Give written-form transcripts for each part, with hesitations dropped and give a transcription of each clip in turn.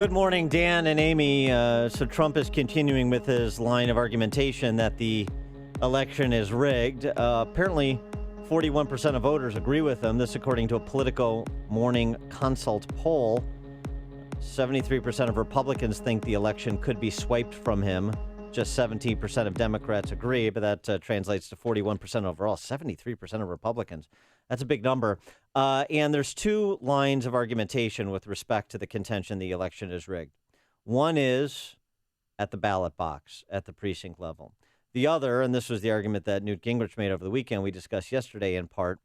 Good morning, Dan and Amy. So Trump is continuing with his line of argumentation that the election is rigged. Apparently, 41% of voters agree with him. This according to a Politico Morning Consult poll. 73% of Republicans think the election could be swiped from him. Just 17% of Democrats agree, but that translates to 41% overall. 73% of Republicans. That's a big number. And there's two lines of argumentation with respect to the contention the election is rigged. One is at the ballot box, at the precinct level. The other, and this was the argument that Newt Gingrich made over the weekend, we discussed yesterday in part,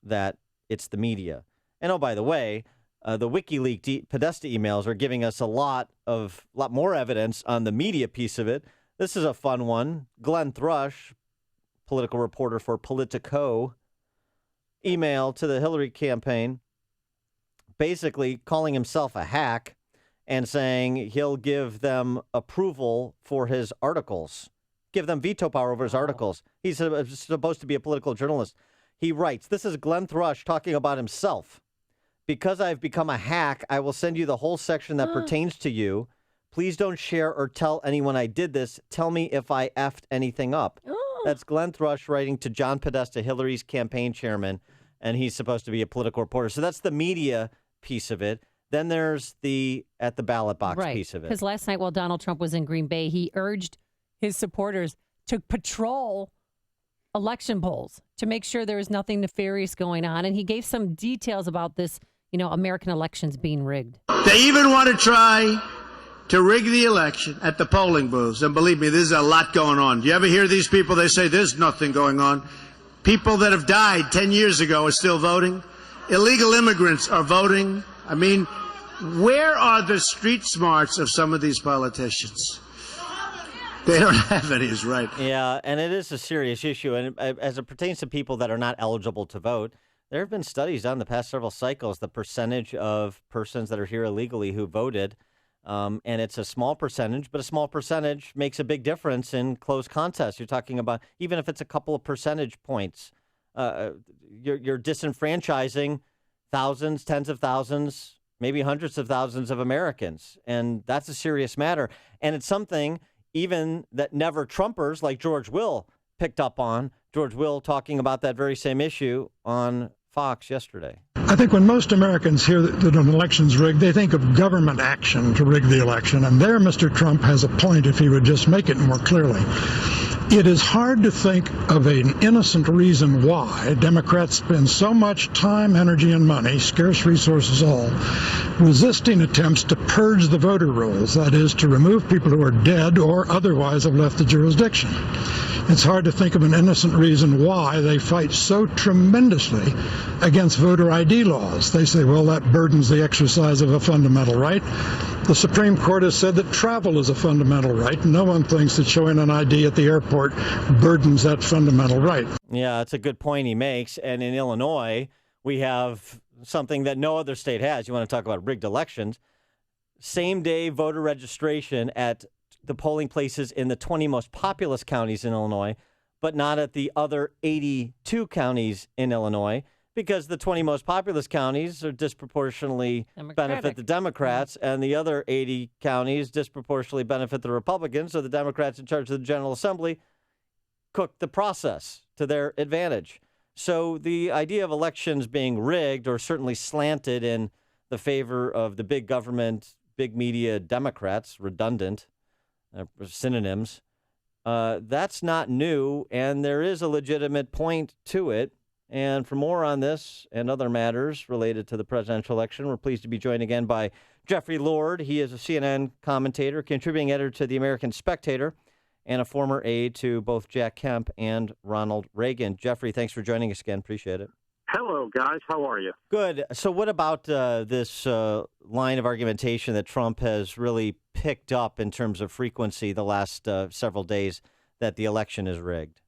that it's the media. And oh, by the way, the WikiLeaks Podesta emails are giving us a lot more evidence on the media piece of it. This is a fun one. Glenn Thrush, political reporter for Politico, email to the Hillary campaign, basically calling himself a hack and saying he'll give them approval for his articles, give them veto power over his articles. He's supposed to be a political journalist. He writes, this is Glenn Thrush talking about himself. Because I've become a hack, I will send you the whole section that pertains to you. Please don't share or tell anyone I did this. Tell me if I effed anything up. That's Glenn Thrush writing to John Podesta, Hillary's campaign chairman, and he's supposed to be a political reporter. So that's the media piece of it. Then there's the at the ballot box piece of it. Because last night while Donald Trump was in Green Bay, he urged his supporters to patrol election polls to make sure there was nothing nefarious going on. And he gave some details about this, American elections being rigged. They even want to try to rig the election at the polling booths. And believe me, there's a lot going on. Do you ever hear these people? They say there's nothing going on. People that have died 10 years ago are still voting. Illegal immigrants are voting. I mean, where are the street smarts of some of these politicians? They don't have any, is right. Yeah, and it is a serious issue. And as it pertains to people that are not eligible to vote, there have been studies on the past several cycles, the percentage of persons that are here illegally who voted. And it's a small percentage, but a small percentage makes a big difference in close contests. You're talking about, even if it's a couple of percentage points, you're disenfranchising thousands, tens of thousands, maybe hundreds of thousands of Americans. And that's a serious matter. And it's something even that never Trumpers like George Will picked up on. George Will talking about that very same issue on Fox yesterday. I think when most Americans hear that an election's rigged, they think of government action to rig the election. And there, Mr. Trump has a point if he would just make it more clearly. It is hard to think of an innocent reason why Democrats spend so much time, energy, and money, scarce resources all, resisting attempts to purge the voter rolls, that is, to remove people who are dead or otherwise have left the jurisdiction. It's hard to think of an innocent reason why they fight so tremendously against voter ID laws. They say, well, that burdens the exercise of a fundamental right. The Supreme Court has said that travel is a fundamental right. No one thinks that showing an ID at the airport burdens that fundamental right. Yeah, that's a good point he makes. And in Illinois, we have something that no other state has. You want to talk about rigged elections. Same-day voter registration at the polling places in the 20 most populous counties in Illinois, but not at the other 82 counties in Illinois, because the 20 most populous counties are disproportionately benefit the Democrats, and the other 80 counties disproportionately benefit the Republicans. So the Democrats in charge of the General Assembly cook the process to their advantage. So the idea of elections being rigged or certainly slanted in the favor of the big government, big media Democrats, redundant synonyms, that's not new, and there is a legitimate point to it. And for more on this and other matters related to the presidential election, we're pleased to be joined again by Jeffrey Lord. He is a CNN commentator, contributing editor to the American Spectator, and a former aide to both Jack Kemp and Ronald Reagan. Jeffrey, thanks for joining us again. Appreciate it. Hello, guys. How are you? Good. So what about this line of argumentation that Trump has really picked up in terms of frequency the last several days, that the election is rigged?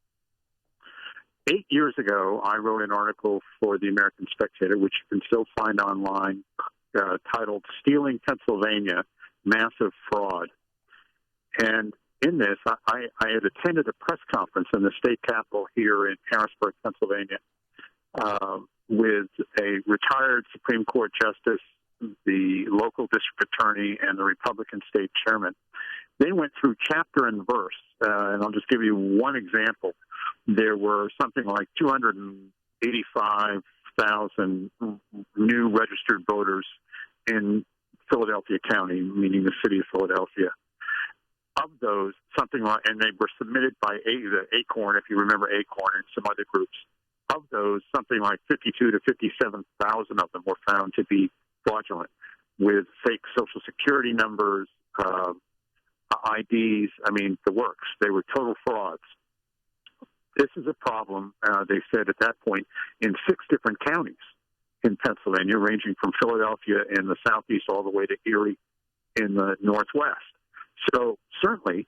8 years ago, I wrote an article for the American Spectator, which you can still find online, titled Stealing Pennsylvania, Massive Fraud. And in this, I had attended a press conference in the state capitol here in Harrisburg, Pennsylvania, with a retired Supreme Court justice the local district attorney, and the Republican state chairman. They went through chapter and verse, and I'll just give you one example. There were something like 285,000 new registered voters in Philadelphia County, meaning the city of Philadelphia. Of those, something like, and they were submitted by the Acorn, if you remember Acorn, and some other groups. Of those, something like 52 to 57,000 of them were found to be fraudulent, with fake Social Security numbers, IDs. I mean, the works. They were total frauds. This is a problem, they said at that point, in 6 different counties in Pennsylvania, ranging from Philadelphia in the southeast all the way to Erie in the northwest. So certainly,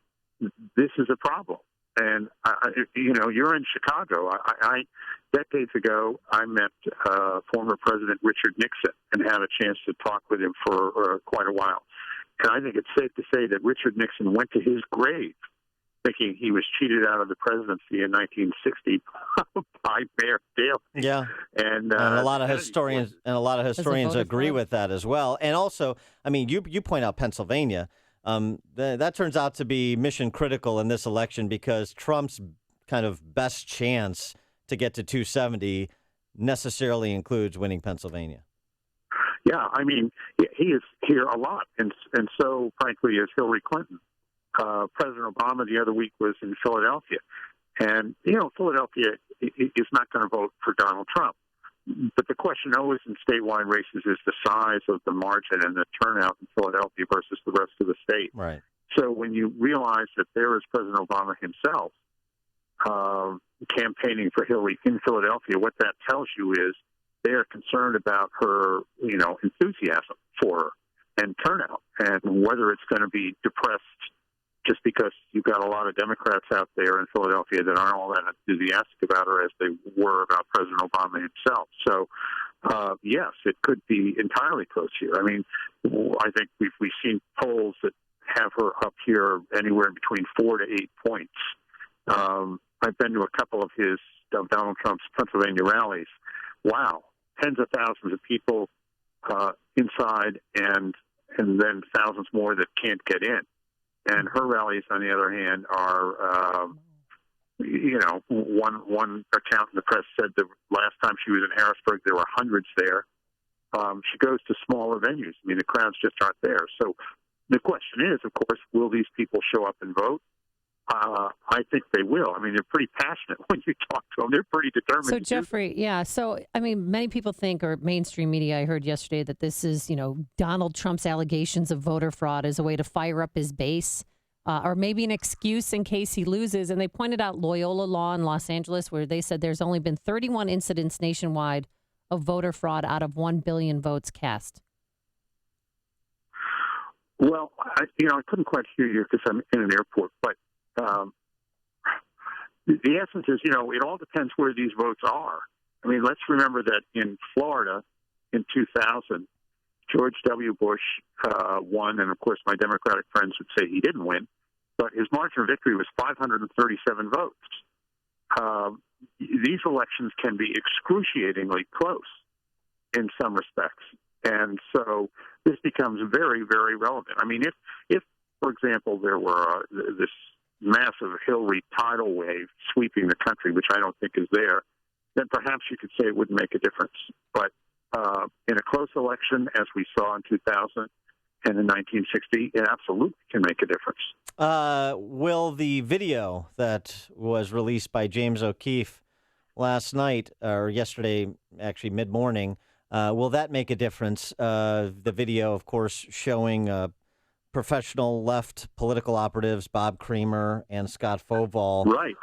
this is a problem. And, you're in Chicago. I decades ago, I met former President Richard Nixon and had a chance to talk with him for quite a while. And I think it's safe to say that Richard Nixon went to his grave thinking he was cheated out of the presidency in 1960 by Mayor Daley. Yeah, and a lot of historians agree with that as well. And also, I mean, you point out Pennsylvania. That turns out to be mission critical in this election because Trump's kind of best chance to get to 270 necessarily includes winning Pennsylvania. Yeah, I mean, he is here a lot, and so, frankly, is Hillary Clinton. President Obama the other week was in Philadelphia, and, Philadelphia is not going to vote for Donald Trump. But the question always in statewide races is the size of the margin and the turnout in Philadelphia versus the rest of the state. Right. So when you realize that there is President Obama himself campaigning for Hillary in Philadelphia, what that tells you is they are concerned about her, enthusiasm for her and turnout, and whether it's going to be depressed just because you've got a lot of Democrats out there in Philadelphia that aren't all that enthusiastic about her as they were about President Obama himself. So, yes, it could be entirely close here. I mean, I think we've seen polls that have her up here anywhere between 4 to 8 points. I've been to a couple of Donald Trump's Pennsylvania rallies. Wow, tens of thousands of people inside, and then thousands more that can't get in. And her rallies, on the other hand, are, one account in the press said the last time she was in Harrisburg, there were hundreds there. She goes to smaller venues. I mean, the crowds just aren't there. So the question is, of course, will these people show up and vote? I think they will. I mean, they're pretty passionate when you talk to them. They're pretty determined. So, Jeffrey, yeah. So, I mean, many people think, or mainstream media, I heard yesterday, that this is, Donald Trump's allegations of voter fraud as a way to fire up his base, or maybe an excuse in case he loses. And they pointed out Loyola Law in Los Angeles, where they said there's only been 31 incidents nationwide of voter fraud out of 1 billion votes cast. Well, I couldn't quite hear you because I'm in an airport, but the essence is, it all depends where these votes are. I mean, let's remember that in Florida in 2000, George W. Bush won, and of course my Democratic friends would say he didn't win, but his margin of victory was 537 votes. These elections can be excruciatingly close in some respects, and so this becomes very, very relevant. I mean, if for example, there were this massive Hillary tidal wave sweeping the country, which I don't think is there, then perhaps you could say it wouldn't make a difference. But in a close election, as we saw in 2000 and in 1960, it absolutely can make a difference. Will the video that was released by James O'Keefe last night, or yesterday, actually mid-morning, will that make a difference? The video, of course, showing professional left political operatives, Bob Creamer and Scott Foval. Right,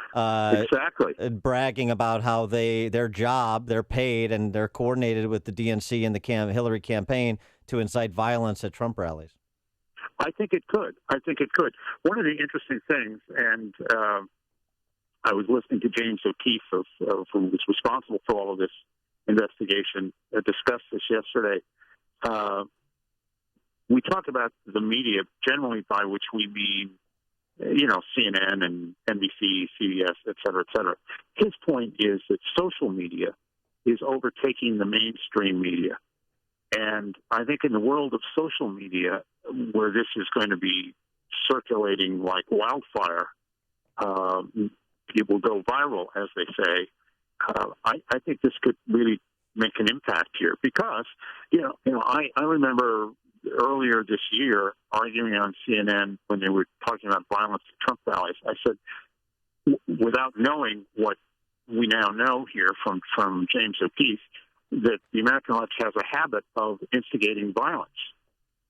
exactly. Bragging about how their job, they're paid and they're coordinated with the DNC and the Hillary campaign to incite violence at Trump rallies. I think it could. One of the interesting things, and I was listening to James O'Keefe, who was responsible for all of this investigation, discuss this yesterday. We talk about the media generally, by which we mean, CNN and NBC, CBS, et cetera, et cetera. His point is that social media is overtaking the mainstream media. And I think in the world of social media, where this is going to be circulating like wildfire, it will go viral, as they say. I think this could really make an impact here because, I remember earlier this year arguing on CNN when they were talking about violence at Trump rallies. I said, without knowing what we now know here from James O'Keefe, that the American left has a habit of instigating violence,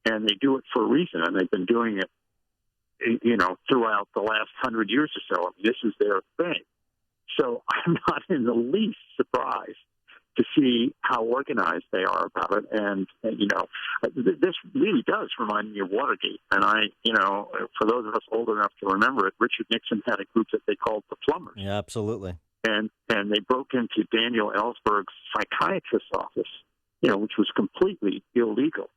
and they do it for a reason, and they've been doing it, throughout the last 100 years or so. I mean, this is their thing. So I'm not in the least surprised to see how organized they are about it. And this really does remind me of Watergate. And for those of us old enough to remember it, Richard Nixon had a group that they called the Plumbers. Yeah, absolutely. And they broke into Daniel Ellsberg's psychiatrist's office, which was completely illegal.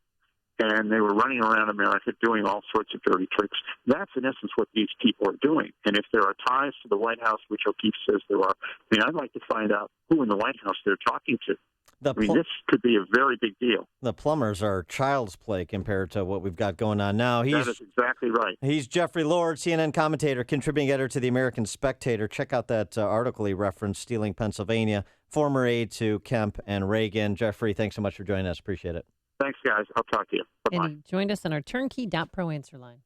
And they were running around America doing all sorts of dirty tricks. That's, in essence, what these people are doing. And if there are ties to the White House, which O'Keefe says there are, I'd like to find out who in the White House they're talking to. This could be a very big deal. The Plumbers are child's play compared to what we've got going on now. That is exactly right. He's Jeffrey Lord, CNN commentator, contributing editor to the American Spectator. Check out that article he referenced, Stealing Pennsylvania, former aide to Kemp and Reagan. Jeffrey, thanks so much for joining us. Appreciate it. Thanks, guys. I'll talk to you. Bye-bye. And he joined us on our turnkey.pro answer line.